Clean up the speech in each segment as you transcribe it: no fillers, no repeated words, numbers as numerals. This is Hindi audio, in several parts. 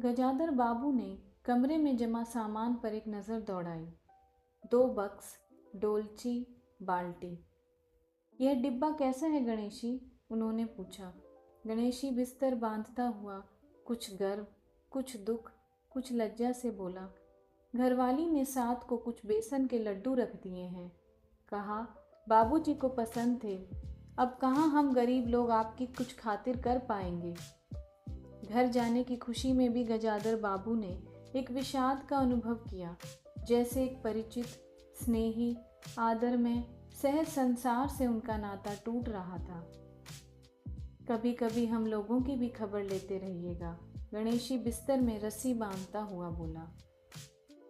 गजाधर बाबू ने कमरे में जमा सामान पर एक नज़र दौड़ाई। 2 बक्स, डोलची, बाल्टी। यह डिब्बा कैसा है गणेशी? उन्होंने पूछा। गणेशी बिस्तर बांधता हुआ कुछ गर्व, कुछ दुख, कुछ लज्जा से बोला, घरवाली ने साथ को कुछ बेसन के लड्डू रख दिए हैं। कहा, बाबूजी को पसंद थे। अब कहाँ हम गरीब लोग आपकी कुछ खातिर कर पाएंगे। घर जाने की खुशी में भी गजाधर बाबू ने एक विषाद का अनुभव किया, जैसे एक परिचित, स्नेही, आदर में सहज संसार से उनका नाता टूट रहा था। कभी कभी हम लोगों की भी खबर लेते रहिएगा, गणेशी बिस्तर में रस्सी बांधता हुआ बोला।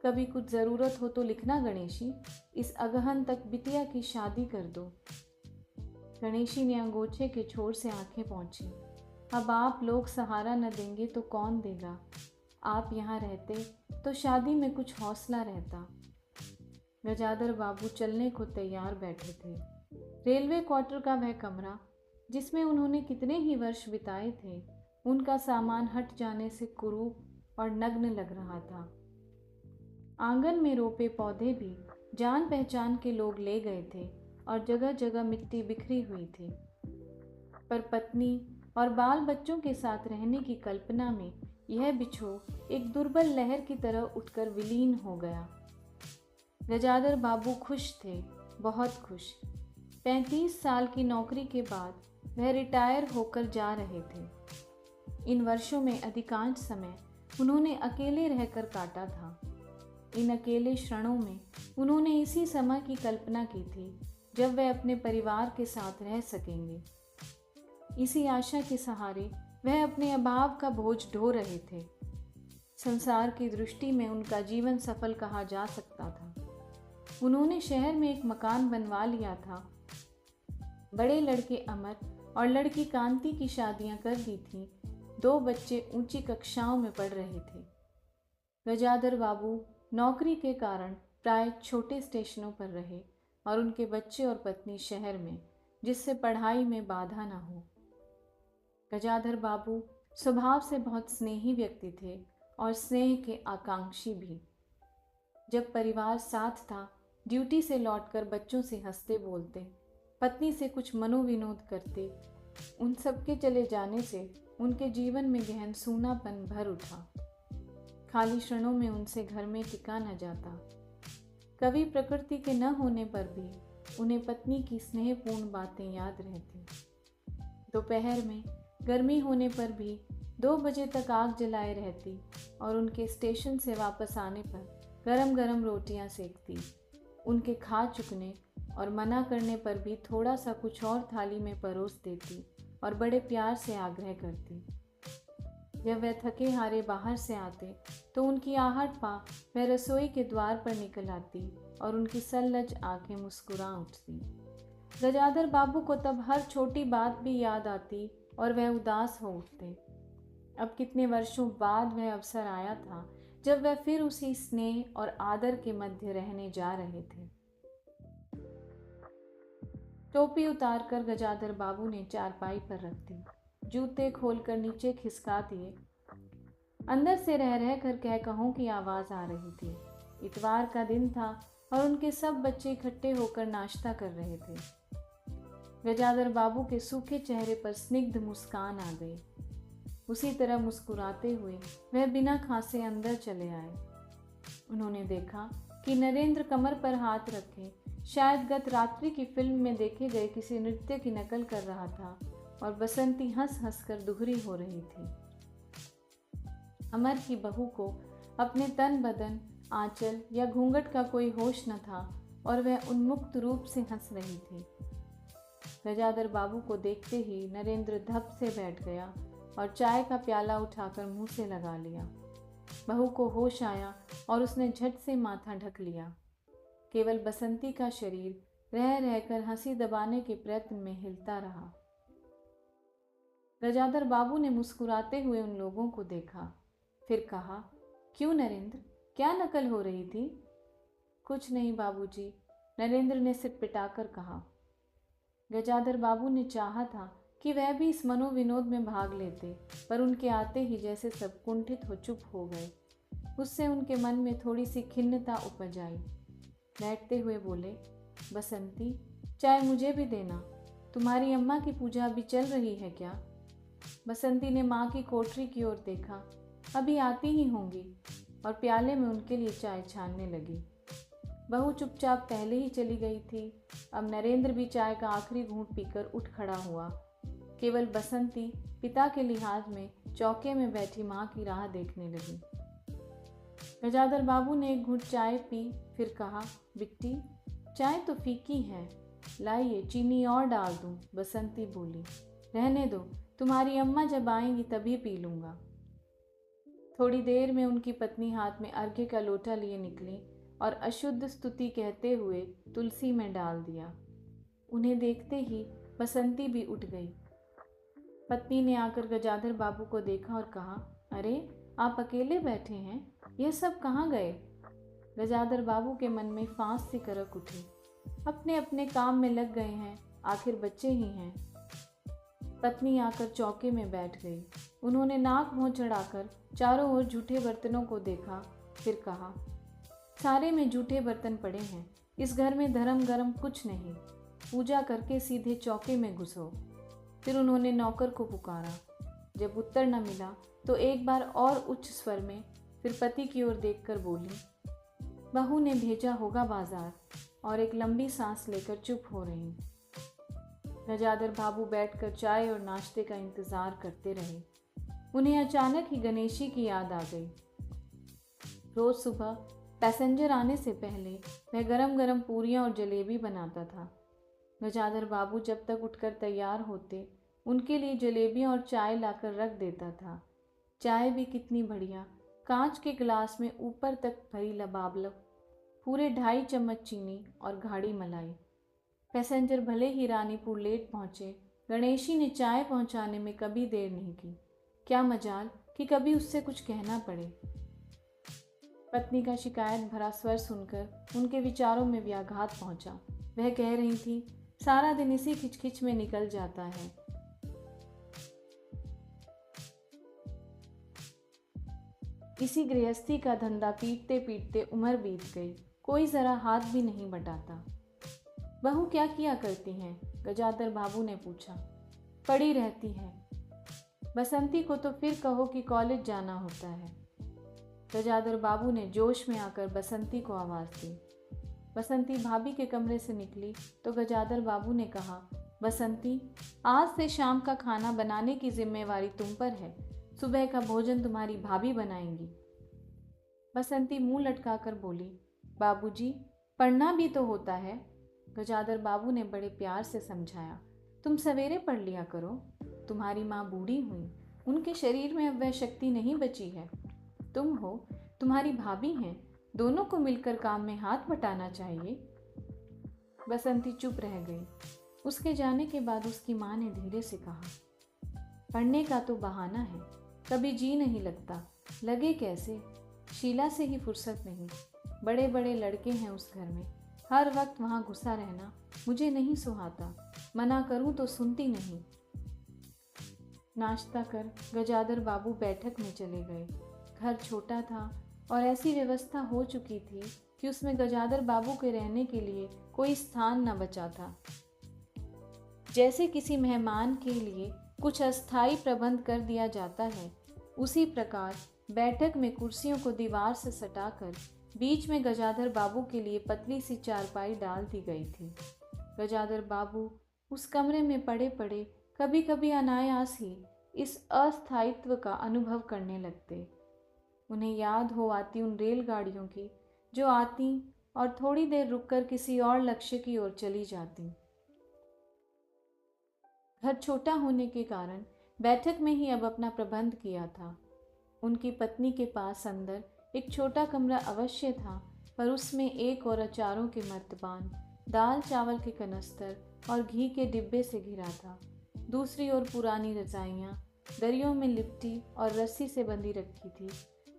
कभी कुछ ज़रूरत हो तो लिखना गणेशी, इस अगहन तक बिटिया की शादी कर दो। गणेशी ने अंगोछे के छोर से आंखें पोंछी। अब आप लोग सहारा न देंगे तो कौन देगा? आप यहाँ रहते तो शादी में कुछ हौसला रहता। गजाधर बाबू चलने को तैयार बैठे थे। रेलवे क्वार्टर का वह कमरा, जिसमें उन्होंने कितने ही वर्ष बिताए थे, उनका सामान हट जाने से कुरूप और नग्न लग रहा था। आंगन में रोपे पौधे भी जान पहचान के लोग ले गए थे और जगह जगह मिट्टी बिखरी हुई थी। पर पत्नी और बाल बच्चों के साथ रहने की कल्पना में यह बिछोह एक दुर्बल लहर की तरह उठकर विलीन हो गया। गजाधर बाबू खुश थे, बहुत खुश। 35 साल की नौकरी के बाद वह रिटायर होकर जा रहे थे। इन वर्षों में अधिकांश समय उन्होंने अकेले रहकर काटा था। इन अकेले क्षणों में उन्होंने इसी समय की कल्पना की थी जब वे अपने परिवार के साथ रह सकेंगे। इसी आशा के सहारे वह अपने अभाव का बोझ ढो रहे थे। संसार की दृष्टि में उनका जीवन सफल कहा जा सकता था। उन्होंने शहर में एक मकान बनवा लिया था। बड़े लड़के अमर और लड़की कांति की शादियां कर दी थीं। 2 बच्चे ऊंची कक्षाओं में पढ़ रहे थे। गजाधर बाबू नौकरी के कारण प्राय छोटे स्टेशनों पर रहे और उनके बच्चे और पत्नी शहर में, जिससे पढ़ाई में बाधा न हो। गजाधर बाबू स्वभाव से बहुत स्नेही व्यक्ति थे और स्नेह के आकांक्षी भी। जब परिवार साथ था, ड्यूटी से लौटकर बच्चों से हंसते बोलते, पत्नी से कुछ मनोविनोद करते। उन सबके चले जाने से उनके जीवन में गहन सूनापन भर उठा। खाली क्षणों में उनसे घर में टिका न जाता। कवि प्रकृति के न होने पर भी उन्हें पत्नी की स्नेहपूर्ण बातें याद रहती। दोपहर में गर्मी होने पर भी 2 बजे तक आग जलाए रहती और उनके स्टेशन से वापस आने पर गरम गरम रोटियां सेकती। उनके खा चुकने और मना करने पर भी थोड़ा सा कुछ और थाली में परोस देती और बड़े प्यार से आग्रह करती। जब वह थके हारे बाहर से आते तो उनकी आहट पा वह रसोई के द्वार पर निकल आती और उनकी सल्लज आंखें मुस्कुरा उठती। गजाधर बाबू को तब हर छोटी बात भी याद आती और वह उदास हो उठते। अब कितने वर्षों बाद वह अवसर आया था जब वह फिर उसी स्नेह और आदर के मध्य रहने जा रहे थे। टोपी उतारकर गजाधर बाबू ने चारपाई पर रख दी, जूते खोलकर नीचे खिसका दिए। अंदर से रह रह कर कह कहों की आवाज़ आ रही थी। इतवार का दिन था और उनके सब बच्चे इकट्ठे होकर नाश्ता कर रहे थे। गजाधर बाबू के सूखे चेहरे पर स्निग्ध मुस्कान आ गई। उसी तरह मुस्कुराते हुए वह बिना खांसे अंदर चले आए। उन्होंने देखा कि नरेंद्र कमर पर हाथ रखे शायद गत रात्रि की फिल्म में देखे गए किसी नृत्य की नकल कर रहा था और बसंती हंस हंस कर दुहरी हो रही थी। अमर की बहू को अपने तन बदन, आंचल या घूंघट का कोई होश न था और वह उन्मुक्त रूप से हंस रही थी। गजाधर बाबू को देखते ही नरेंद्र धप से बैठ गया और चाय का प्याला उठाकर मुंह से लगा लिया। बहू को होश आया और उसने झट से माथा ढक लिया। केवल बसंती का शरीर रह रहकर हंसी दबाने के प्रयत्न में हिलता रहा। गजाधर बाबू ने मुस्कुराते हुए उन लोगों को देखा, फिर कहा, क्यों नरेंद्र, क्या नकल हो रही थी? कुछ नहीं बाबूजी, नरेंद्र ने सिर पिटाकर कहा। गजाधर बाबू ने चाहा था कि वह भी इस मनोविनोद में भाग लेते, पर उनके आते ही जैसे सब कुंठित हो चुप हो गए। उससे उनके मन में थोड़ी सी खिन्नता उपज आई। बैठते हुए बोले, बसंती, चाय मुझे भी देना। तुम्हारी अम्मा की पूजा अभी चल रही है क्या? बसंती ने माँ की कोठरी की ओर देखा। अभी आती ही होंगी, और प्याले में उनके लिए चाय छानने लगी। बहू चुपचाप पहले ही चली गई थी। अब नरेंद्र भी चाय का आखिरी घूंट पीकर उठ खड़ा हुआ। केवल बसंती पिता के लिहाज में चौके में बैठी माँ की राह देखने लगी। गजाधर बाबू ने एक घूंट चाय पी, फिर कहा, बिट्टी, चाय तो फीकी है, लाइए चीनी और डाल दूं। बसंती बोली, रहने दो, तुम्हारी अम्मा जब आएंगी तभी पी लूँगा। थोड़ी देर में उनकी पत्नी हाथ में अर्घ्य का लोटा लिए निकली और अशुद्ध स्तुति कहते हुए तुलसी में डाल दिया। उन्हें देखते ही बसंती भी उठ गई। पत्नी ने आकर गजाधर बाबू को देखा और कहा, अरे आप अकेले बैठे हैं, यह सब कहाँ गए? गजाधर बाबू के मन में फांस सी करक उठी। अपने अपने काम में लग गए हैं, आखिर बच्चे ही हैं। पत्नी आकर चौके में बैठ गई। उन्होंने नाक मुंह चढ़ाकर चारों ओर जूठे बर्तनों को देखा, फिर कहा, सारे में जूठे बर्तन पड़े हैं, इस घर में धर्म गरम कुछ नहीं, पूजा करके सीधे चौके में घुसो। फिर उन्होंने नौकर को पुकारा। जब उत्तर न मिला तो एक बार और उच्च स्वर में, फिर पति की ओर देखकर बोली, बहू ने भेजा होगा बाजार। और एक लंबी सांस लेकर चुप हो रही। गजाधर बाबू बैठकर चाय और नाश्ते का इंतजार करते रहे। उन्हें अचानक ही गणेशी की याद आ गई। रोज सुबह पैसेंजर आने से पहले वह गरम गरम पूरियां और जलेबी बनाता था। गजाधर बाबू जब तक उठकर तैयार होते, उनके लिए जलेबियां और चाय लाकर रख देता था। चाय भी कितनी बढ़िया, कांच के गिलास में ऊपर तक भरी लबालब, पूरे 2.5 चम्मच चीनी और गाढ़ी मलाई। पैसेंजर भले ही रानीपुर लेट पहुँचे, गणेशी ने चाय पहुँचाने में कभी देर नहीं की। क्या मजाल कि कभी उससे कुछ कहना पड़े। पत्नी का शिकायत भरा स्वर सुनकर उनके विचारों में व्याघात पहुंचा। वह कह रही थी, सारा दिन इसी खिचखिच में निकल जाता है। इसी गृहस्थी का धंधा पीटते पीटते उम्र बीत गई, कोई जरा हाथ भी नहीं बटाता। बहू क्या किया करती हैं? गजाधर बाबू ने पूछा। पड़ी रहती है। बसंती को तो फिर कहो कि कॉलेज जाना होता है। गजाधर बाबू ने जोश में आकर बसंती को आवाज़ दी। बसंती भाभी के कमरे से निकली तो गजाधर बाबू ने कहा, बसंती, आज से शाम का खाना बनाने की जिम्मेवारी तुम पर है। सुबह का भोजन तुम्हारी भाभी बनाएंगी। बसंती मुंह लटकाकर बोली, बाबूजी, पढ़ना भी तो होता है। गजाधर बाबू ने बड़े प्यार से समझाया, तुम सवेरे पढ़ लिया करो। तुम्हारी माँ बूढ़ी हुई, उनके शरीर में अब वह शक्ति नहीं बची है। तुम हो, तुम्हारी भाभी हैं, दोनों को मिलकर काम में हाथ बटाना चाहिए। बसंती चुप रह गई। उसके जाने के बाद उसकी माँ ने धीरे से कहा, पढ़ने का तो बहाना है, कभी जी नहीं लगता। लगे कैसे? शीला से ही फुर्सत नहीं। बड़े बड़े लड़के हैं उस घर में, हर वक्त वहाँ घुसा रहना मुझे नहीं सुहाता। मना करूँ तो सुनती नहीं। नाश्ता कर गजाधर बाबू बैठक में चले गए। घर छोटा था और ऐसी व्यवस्था हो चुकी थी कि उसमें गजाधर बाबू के रहने के लिए कोई स्थान न बचा था। जैसे किसी मेहमान के लिए कुछ अस्थायी प्रबंध कर दिया जाता है, उसी प्रकार बैठक में कुर्सियों को दीवार से सटाकर बीच में गजाधर बाबू के लिए पतली सी चारपाई डाल दी गई थी। गजाधर बाबू उस कमरे में पड़े पड़े कभी कभी अनायास ही इस अस्थायित्व का अनुभव करने लगते। उन्हें याद हो आती उन रेलगाड़ियों की जो आती और थोड़ी देर रुककर किसी और लक्ष्य की ओर चली जाती। घर छोटा होने के कारण बैठक में ही अब अपना प्रबंध किया था। उनकी पत्नी के पास अंदर एक छोटा कमरा अवश्य था, पर उसमें एक और अचारों के मर्तबान, दाल चावल के कनस्तर और घी के डिब्बे से घिरा था। दूसरी ओर पुरानी रजाइयाँ दरियों में लिपटी और रस्सी से बंधी रखी थी।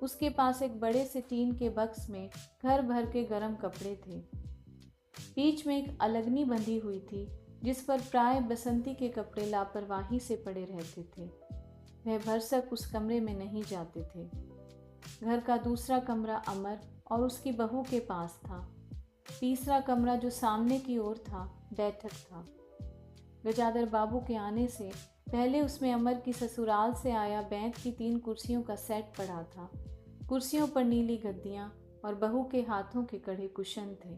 उसके पास एक बड़े से टीन के बक्स में घर भर के गर्म कपड़े थे। बीच में एक अलगनी बंधी हुई थी जिस पर प्राय बसंती के कपड़े लापरवाही से पड़े रहते थे। वह भरसक उस कमरे में नहीं जाते थे। घर का दूसरा कमरा अमर और उसकी बहू के पास था। तीसरा कमरा जो सामने की ओर था, बैठक था। गजाधर बाबू के आने से पहले उसमें अमर की ससुराल से आया बैंत की 3 कुर्सियों का सेट पड़ा था। कुर्सियों पर नीली गद्दियां और बहू के हाथों के कड़े कुशन थे।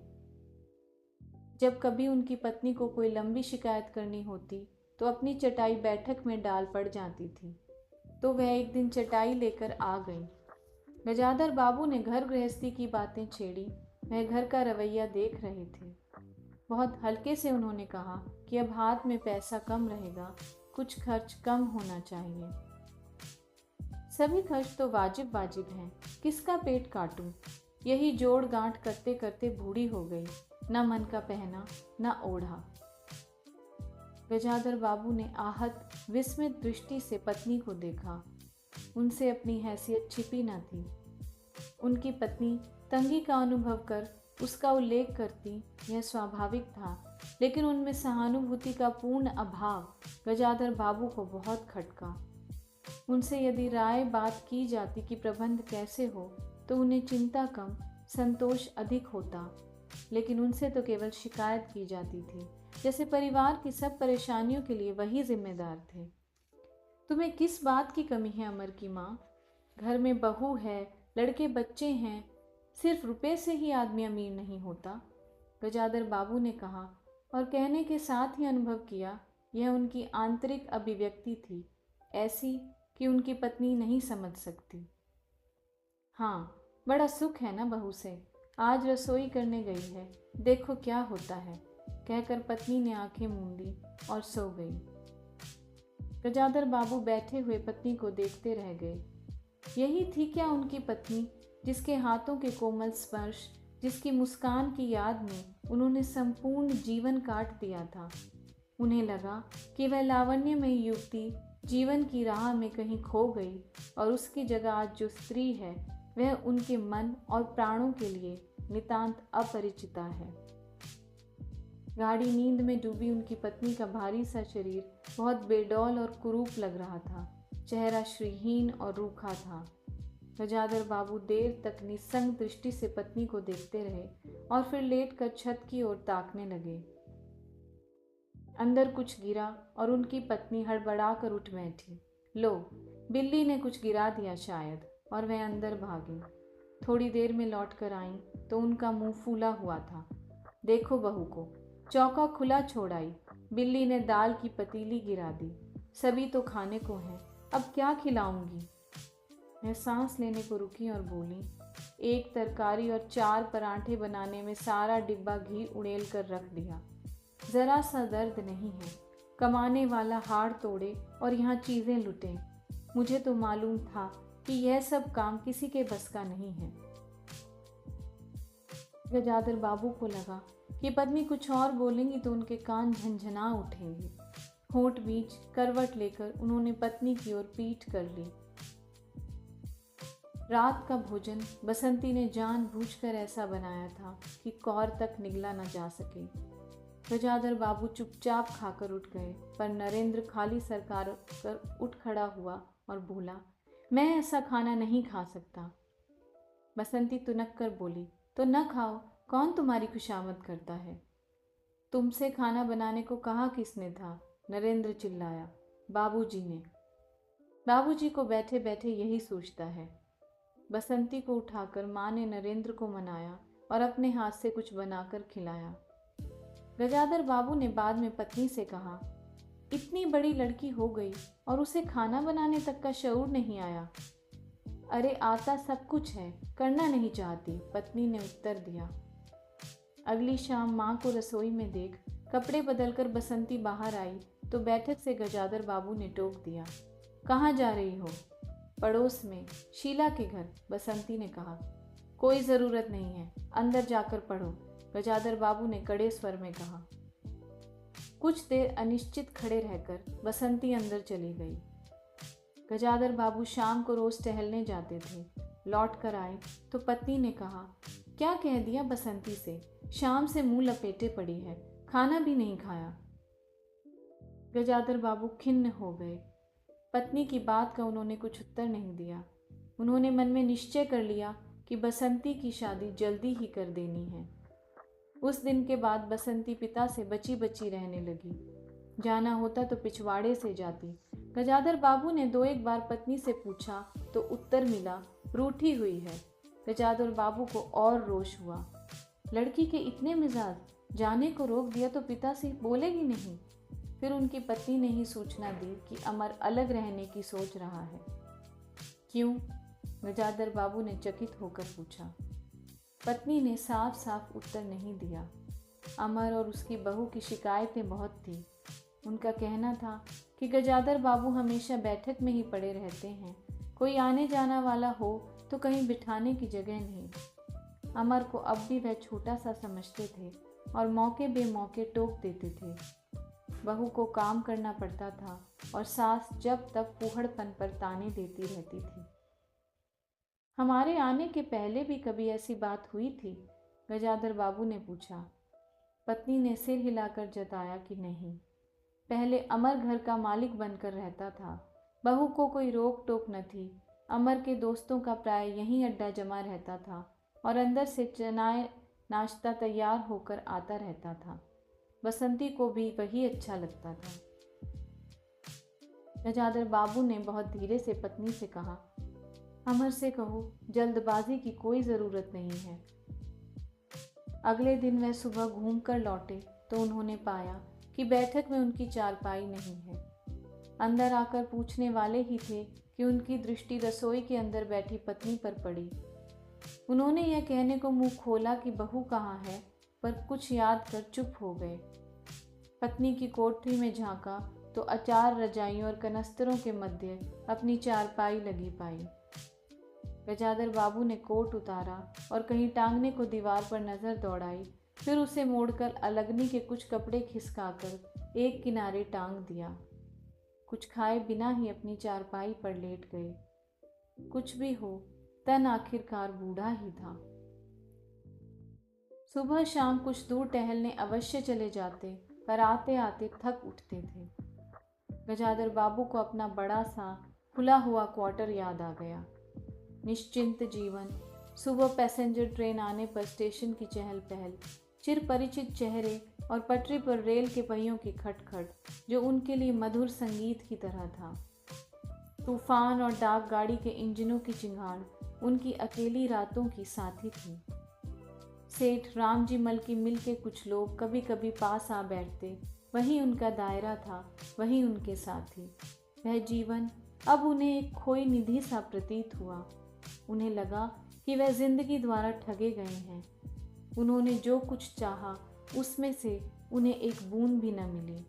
जब कभी उनकी पत्नी को कोई लंबी शिकायत करनी होती तो अपनी चटाई बैठक में डाल पड़ जाती थी। तो वह एक दिन चटाई लेकर आ गई। गजाधर बाबू ने घर गृहस्थी की बातें छेड़ी। वह घर का रवैया देख रहे थे। बहुत हल्के से उन्होंने कहा कि अब हाथ में पैसा कम रहेगा, कुछ खर्च कम होना चाहिए। सभी खर्च तो वाजिब वाजिब हैं, किसका पेट काटूं? यही जोड़ गांठ करते करते बूढ़ी हो गई, न मन का पहना न ओढ़ा। गजाधर बाबू ने आहत विस्मित दृष्टि से पत्नी को देखा। उनसे अपनी हैसियत छिपी न थी। उनकी पत्नी तंगी का अनुभव कर उसका उल्लेख करती, यह स्वाभाविक था, लेकिन उनमें सहानुभूति का पूर्ण अभाव गजाधर बाबू को बहुत खटका। उनसे यदि राय बात की जाती कि प्रबंध कैसे हो, तो उन्हें चिंता कम, संतोष अधिक होता, लेकिन उनसे तो केवल शिकायत की जाती थी, जैसे परिवार की सब परेशानियों के लिए वही जिम्मेदार थे। तुम्हें किस बात की कमी है अमर की माँ? घर में बहू है, लड़के बच्चे हैं, सिर्फ रुपए से ही आदमी अमीर नहीं होता। गजाधर बाबू ने कहा और कहने के साथ ही अनुभव किया, यह उनकी आंतरिक अभिव्यक्ति थी, ऐसी कि उनकी पत्नी नहीं समझ सकती। हाँ, बड़ा सुख है ना बहू से, आज रसोई करने गई है, देखो क्या होता है, कहकर पत्नी ने आंखें मूंदी और सो गई। गजाधर बाबू बैठे हुए पत्नी को देखते रह गए। यही थी क्या उनकी पत्नी, जिसके हाथों के कोमल स्पर्श, जिसकी मुस्कान की याद में उन्होंने संपूर्ण जीवन काट दिया था। उन्हें लगा कि वह लावण्यमयी युवती जीवन की राह में कहीं खो गई और उसकी जगह आज जो स्त्री है वह उनके मन और प्राणों के लिए नितांत अपरिचिता है। गाढ़ी नींद में डूबी उनकी पत्नी का भारी सा शरीर बहुत बेडौल और कुरूप लग रहा था। चेहरा श्रीहीन और रूखा था। गजाधर बाबू देर तक निस्संग दृष्टि से पत्नी को देखते रहे और फिर लेटकर छत की ओर ताकने लगे। अंदर कुछ गिरा और उनकी पत्नी हड़बड़ा कर उठ बैठी। लो, बिल्ली ने कुछ गिरा दिया शायद, और वह अंदर भागी। थोड़ी देर में लौट कर आईं तो उनका मुंह फूला हुआ था। देखो बहू को, चौका खुला छोड़ आई, बिल्ली ने दाल की पतीली गिरा दी। सभी तो खाने को है, अब क्या खिलाऊंगी? मैं सांस लेने को रुकी और बोली, 1 तरकारी और 4 पराठे बनाने में सारा डिब्बा घी उड़ेल कर रख दिया। ज़रा सा दर्द नहीं है, कमाने वाला हाड़ तोड़े और यहाँ चीज़ें लुटे। मुझे तो मालूम था कि यह सब काम किसी के बस का नहीं है। गजाधर बाबू को लगा कि पत्नी कुछ और बोलेंगी तो उनके कान झंझना उठेंगे। होंठ बीच करवट लेकर उन्होंने पत्नी की ओर पीठ कर ली। रात का भोजन बसंती ने जानबूझकर ऐसा बनाया था कि कौर तक निगला न जा सके। गजाधर बाबू चुपचाप खाकर उठ गए, पर नरेंद्र खाली सरकार कर उठ खड़ा हुआ और बोला, मैं ऐसा खाना नहीं खा सकता। बसंती तुनक कर बोली, तो न खाओ, कौन तुम्हारी खुशामद करता है? तुमसे खाना बनाने को कहा किसने था? नरेंद्र चिल्लाया। बाबूजी ने। बाबूजी को बैठे बैठे यही सोचता है। बसंती को उठाकर माँ ने नरेंद्र को मनाया और अपने हाथ से कुछ बनाकर खिलाया। गजाधर बाबू ने बाद में पत्नी से कहा, इतनी बड़ी लड़की हो गई और उसे खाना बनाने तक का शऊर नहीं आया। अरे आता सब कुछ है, करना नहीं चाहती, पत्नी ने उत्तर दिया। अगली शाम माँ को रसोई में देख कपड़े बदलकर बसंती बाहर आई तो बैठक से गजाधर बाबू ने टोक दिया, कहाँ जा रही हो? पड़ोस में, शीला के घर, बसंती ने कहा। कोई ज़रूरत नहीं है, अंदर जाकर पढ़ो, गजाधर बाबू ने कड़े स्वर में कहा। कुछ देर अनिश्चित खड़े रहकर बसंती अंदर चली गई। गजाधर बाबू शाम को रोज टहलने जाते थे। लौट कर आए तो पत्नी ने कहा, क्या कह दिया बसंती से? शाम से मुंह लपेटे पड़ी है, खाना भी नहीं खाया। गजाधर बाबू खिन्न हो गए। पत्नी की बात का उन्होंने कुछ उत्तर नहीं दिया। उन्होंने मन में निश्चय कर लिया कि बसंती की शादी जल्दी ही कर देनी है। उस दिन के बाद बसंती पिता से बची बची रहने लगी। जाना होता तो पिछवाड़े से जाती। गजाधर बाबू ने दो एक बार पत्नी से पूछा तो उत्तर मिला, रूठी हुई है। गजाधर बाबू को और रोष हुआ। लड़की के इतने मिजाज, जाने को रोक दिया तो पिता से बोलेगी नहीं। फिर उनकी पत्नी ने ही सूचना दी कि अमर अलग रहने की सोच रहा है। क्यों? गजाधर बाबू ने चकित होकर पूछा। पत्नी ने साफ साफ उत्तर नहीं दिया। अमर और उसकी बहू की शिकायतें बहुत थी। उनका कहना था कि गजाधर बाबू हमेशा बैठक में ही पड़े रहते हैं, कोई आने जाना वाला हो तो कहीं बिठाने की जगह नहीं। अमर को अब भी वह छोटा सा समझते थे और मौके बेमौके टोक देते थे। बहू को काम करना पड़ता था और सास जब तक फूहड़पन पर ताने देती रहती थी। हमारे आने के पहले भी कभी ऐसी बात हुई थी? गजाधर बाबू ने पूछा। पत्नी ने सिर हिलाकर जताया कि नहीं। पहले अमर घर का मालिक बनकर रहता था। बहू को कोई रोक टोक न थी। अमर के दोस्तों का प्राय यहीं अड्डा जमा रहता था और अंदर से चनाए नाश्ता तैयार होकर आता रहता था। बसंती को भी वही अच्छा लगता था। गजाधर बाबू ने बहुत धीरे से पत्नी से कहा, अमर से कहो जल्दबाजी की कोई ज़रूरत नहीं है। अगले दिन वह सुबह घूमकर लौटे तो उन्होंने पाया कि बैठक में उनकी चारपाई नहीं है। अंदर आकर पूछने वाले ही थे कि उनकी दृष्टि रसोई के अंदर बैठी पत्नी पर पड़ी। उन्होंने यह कहने को मुंह खोला कि बहू कहाँ है, पर कुछ याद कर चुप हो गए। पत्नी की कोठरी में झांका तो अचार रजाइयों और कनस्तरों के मध्य अपनी चारपाई लगी पाई। गजाधर बाबू ने कोट उतारा और कहीं टांगने को दीवार पर नज़र दौड़ाई, फिर उसे मोड़कर अलगनी के कुछ कपड़े खिसकाकर एक किनारे टांग दिया। कुछ खाए बिना ही अपनी चारपाई पर लेट गए। कुछ भी हो, तन आखिरकार बूढ़ा ही था। सुबह शाम कुछ दूर टहलने अवश्य चले जाते, पर आते आते थक उठते थे। गजाधर बाबू को अपना बड़ा सा खुला हुआ क्वार्टर याद आ गया। निश्चिंत जीवन, सुबह पैसेंजर ट्रेन आने पर स्टेशन की चहल पहल, चिर परिचित चेहरे और पटरी पर रेल के पहियों की खटखट जो उनके लिए मधुर संगीत की तरह था। तूफान और डाक गाड़ी के इंजनों की चिंगाड़ उनकी अकेली रातों की साथी थी। सेठ रामजी मल की मिल के कुछ लोग कभी कभी पास आ बैठते, वही उनका दायरा था, वही उनके साथी। वह जीवन अब उन्हें एक खोई निधि सा प्रतीत हुआ। उन्हें लगा कि वह जिंदगी द्वारा ठगे गए हैं। उन्होंने जो कुछ चाहा उसमें से उन्हें एक बूंद भी न मिली।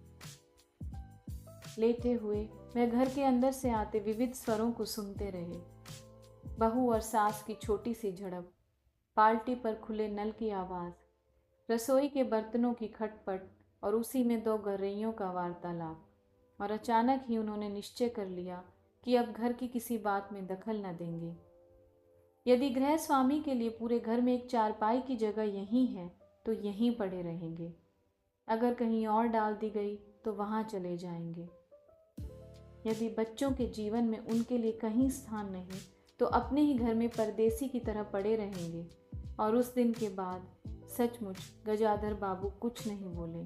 लेटे हुए वह घर के अंदर से आते विविध स्वरों को सुनते रहे। बहू और सास की छोटी सी झड़प, बाल्टी पर खुले नल की आवाज़, रसोई के बर्तनों की खटपट और उसी में दो गौरैयों का वार्तालाप। और अचानक ही उन्होंने निश्चय कर लिया कि अब घर की किसी बात में दखल न देंगे। यदि गृह स्वामी के लिए पूरे घर में एक चारपाई की जगह यहीं है तो यहीं पड़े रहेंगे। अगर कहीं और डाल दी गई तो वहाँ चले जाएंगे। यदि बच्चों के जीवन में उनके लिए कहीं स्थान नहीं तो अपने ही घर में परदेसी की तरह पड़े रहेंगे। और उस दिन के बाद सचमुच गजाधर बाबू कुछ नहीं बोले।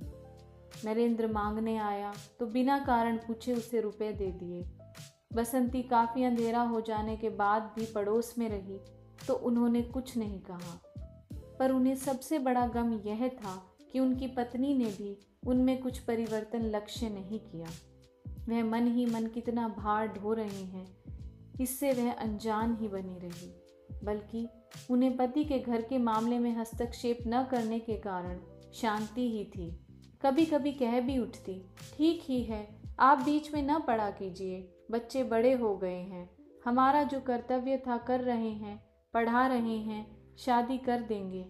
नरेंद्र मांगने आया तो बिना कारण पूछे उसे रुपए दे दिए। बसंती काफ़ी अंधेरा हो जाने के बाद भी पड़ोस में रही तो उन्होंने कुछ नहीं कहा। पर उन्हें सबसे बड़ा गम यह था कि उनकी पत्नी ने भी उनमें कुछ परिवर्तन लक्ष्य नहीं किया। वह मन ही मन कितना भार ढो रहे हैं, इससे वह अनजान ही बनी रही। बल्कि उन्हें पति के घर के मामले में हस्तक्षेप न करने के कारण शांति ही थी। कभी कभी कह भी उठती, ठीक ही है, आप बीच में न पड़ा कीजिए, बच्चे बड़े हो गए हैं, हमारा जो कर्तव्य था कर रहे हैं, पढ़ा रहे हैं, शादी कर देंगे।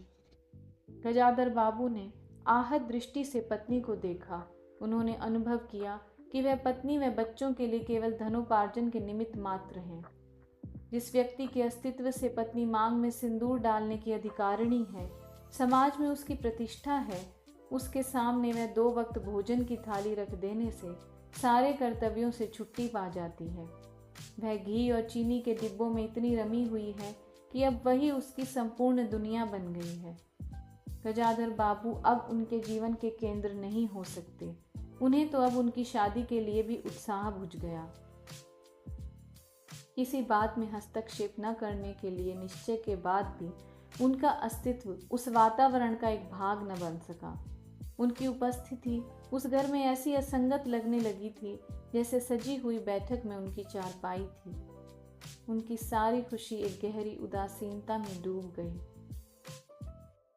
गजाधर बाबू ने आहत दृष्टि से पत्नी को देखा। उन्होंने अनुभव किया कि वह पत्नी व बच्चों के लिए केवल धनोपार्जन के निमित्त मात्र हैं। जिस व्यक्ति के अस्तित्व से पत्नी मांग में सिंदूर डालने की अधिकारिणी है, समाज में उसकी प्रतिष्ठा है, उसके सामने वह 2 वक्त भोजन की थाली रख देने से सारे कर्तव्यों से छुट्टी पा जाती है। वह घी और चीनी के डिब्बों में इतनी रमी हुई है कि अब वही उसकी संपूर्ण दुनिया बन गई है। गजाधर बाबू अब उनके जीवन के केंद्र नहीं हो सकते। उन्हें तो अब उनकी शादी के लिए भी उत्साह बुझ गया। किसी बात में हस्तक्षेप न करने के लिए निश्चय के बाद भी उनका अस्तित्व उस वातावरण का एक भाग न बन सका। उनकी उपस्थिति उस घर में ऐसी असंगत लगने लगी थी जैसे सजी हुई बैठक में उनकी चारपाई थी। उनकी सारी खुशी एक गहरी उदासीनता में डूब गई।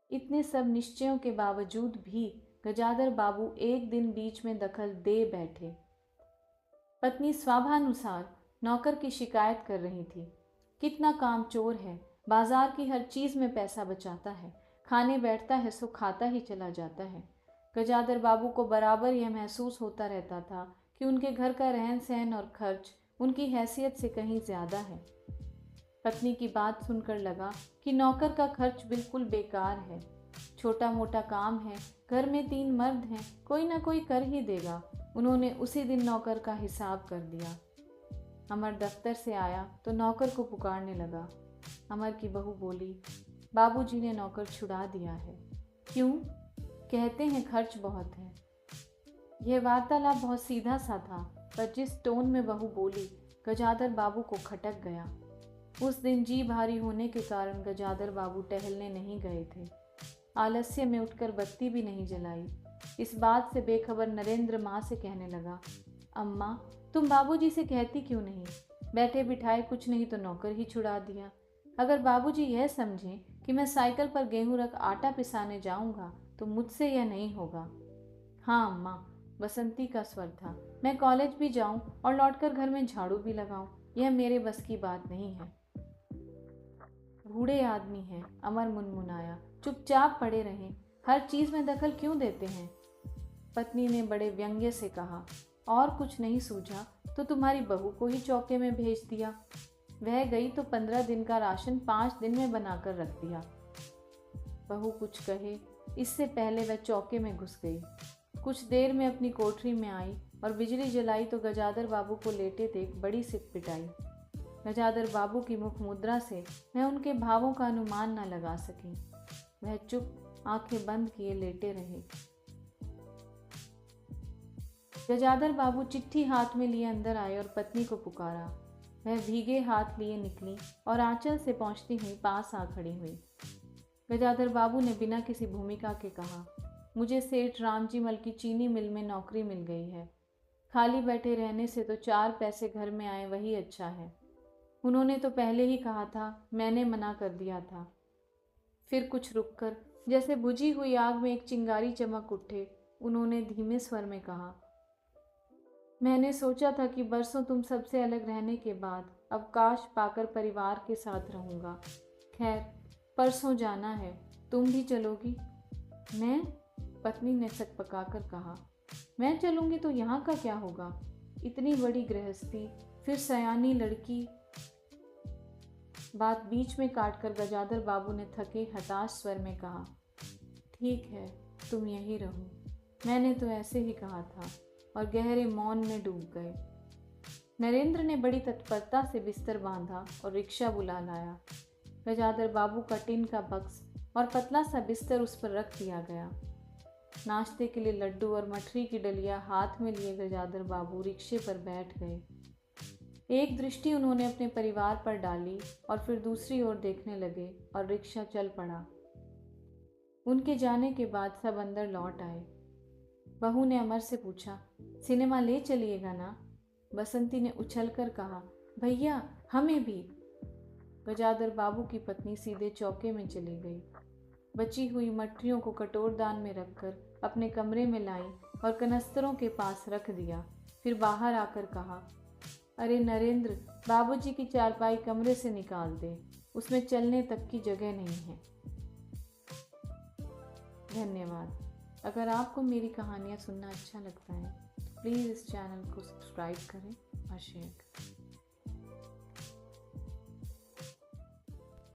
इतने सब निश्चयों के बावजूद भी गजाधर बाबू एक दिन बीच में दखल दे बैठे। पत्नी स्वाभानुसार नौकर की शिकायत कर रही थी। कितना कामचोर है, बाजार की हर चीज में पैसा बचाता है, खाने बैठता है सो खाता ही चला जाता है। गजाधर बाबू को बराबर यह महसूस होता रहता था कि उनके घर का रहन सहन और खर्च उनकी हैसियत से कहीं ज्यादा है। पत्नी की बात सुनकर लगा कि नौकर का खर्च बिल्कुल बेकार है। छोटा मोटा काम है, घर में 3 मर्द हैं, कोई ना कोई कर ही देगा। उन्होंने उसी दिन नौकर का हिसाब कर दिया। अमर दफ्तर से आया तो नौकर को पुकारने लगा। अमर की बहू बोली, बाबूजी ने नौकर छुड़ा दिया है। क्यों? कहते हैं खर्च बहुत है। यह वार्तालाप बहुत सीधा सा था, पर जिस टोन में बहू बोली गजाधर बाबू को खटक गया। उस दिन जी भारी होने के कारण गजाधर बाबू टहलने नहीं गए थे। आलस्य में उठकर बत्ती भी नहीं जलाई। इस बात से बेखबर नरेंद्र माँ से कहने लगा, अम्मा तुम बाबूजी से कहती क्यों नहीं? बैठे बिठाए कुछ नहीं तो नौकर ही छुड़ा दिया। अगर बाबूजी यह समझें कि मैं साइकिल पर गेहूं रख आटा पिसाने जाऊंगा तो मुझसे यह नहीं होगा। हाँ अम्मा, बसंती का स्वर था, मैं कॉलेज भी जाऊं और लौटकर घर में झाड़ू भी लगाऊं, यह मेरे बस की बात नहीं है। बूढ़े आदमी हैं, अमर मुनमुनाया, चुपचाप पड़े रहें, हर चीज में दखल क्यों देते हैं? पत्नी ने बड़े व्यंग्य से कहा, और कुछ नहीं सूझा तो तुम्हारी बहू को ही चौके में भेज दिया। वह गई तो 15 दिन का राशन 5 दिन में बनाकर रख दिया। बहू कुछ कहे इससे पहले वह चौके में घुस गई। कुछ देर में अपनी कोठरी में आई और बिजली जलाई तो गजाधर बाबू को लेटे देख बड़ी सित पिटाई। गजाधर बाबू की मुख मुद्रा से मैं उनके भावों का अनुमान न लगा सकी। वह चुप आंखें बंद किए लेटे रहे। गजाधर बाबू चिट्ठी हाथ में लिए अंदर आए और पत्नी को पुकारा। वह भीगे हाथ लिए निकली और आंचल से पहुंचती हुई पास आ खड़ी हुई। गजाधर बाबू ने बिना किसी भूमिका के कहा, मुझे सेठ रामजी मल की चीनी मिल में नौकरी मिल गई है। खाली बैठे रहने से तो 4 पैसे घर में आए वही अच्छा है। उन्होंने तो पहले ही कहा था, मैंने मना कर दिया था। फिर कुछ रुककर जैसे बुझी हुई आग में एक चिंगारी चमक उठे, उन्होंने धीमे स्वर में कहा, मैंने सोचा था कि बरसों तुम सबसे अलग रहने के बाद अवकाश पाकर परिवार के साथ रहूंगा। खैर परसों जाना है, तुम भी चलोगी? मैं? पत्नी ने सकपकाकर कहा, मैं चलूंगी तो यहाँ का क्या होगा? इतनी बड़ी गृहस्थी, फिर सयानी लड़की। बात बीच में काटकर गजाधर बाबू ने थके हताश स्वर में कहा, ठीक है तुम यहीं रहो, मैंने तो ऐसे ही कहा था, और गहरे मौन में डूब गए। नरेंद्र ने बड़ी तत्परता से बिस्तर बांधा और रिक्शा बुला लाया। गजाधर बाबू का टिन का बक्स और पतला सा बिस्तर उस पर रख दिया गया। नाश्ते के लिए लड्डू और मठरी की डलिया हाथ में लिए गजाधर बाबू रिक्शे पर बैठ गए। एक दृष्टि उन्होंने अपने परिवार पर डाली और फिर दूसरी ओर देखने लगे और रिक्शा चल पड़ा। उनके जाने के बाद सब अंदर लौट आए। बहू ने अमर से पूछा, सिनेमा ले चलिएगा ना? बसंती ने उछलकर कहा, भैया हमें भी। गजाधर बाबू की पत्नी सीधे चौके में चली गई। बची हुई मटरियों को कटोरदान में रखकर अपने कमरे में लाई और कनस्तरों के पास रख दिया। फिर बाहर आकर कहा, अरे नरेंद्र, बाबूजी की चारपाई कमरे से निकाल दे, उसमें चलने तक की जगह नहीं है। धन्यवाद। अगर आपको मेरी कहानियाँ सुनना अच्छा लगता है तो प्लीज़ इस चैनल को सब्सक्राइब करें और शेयर करें।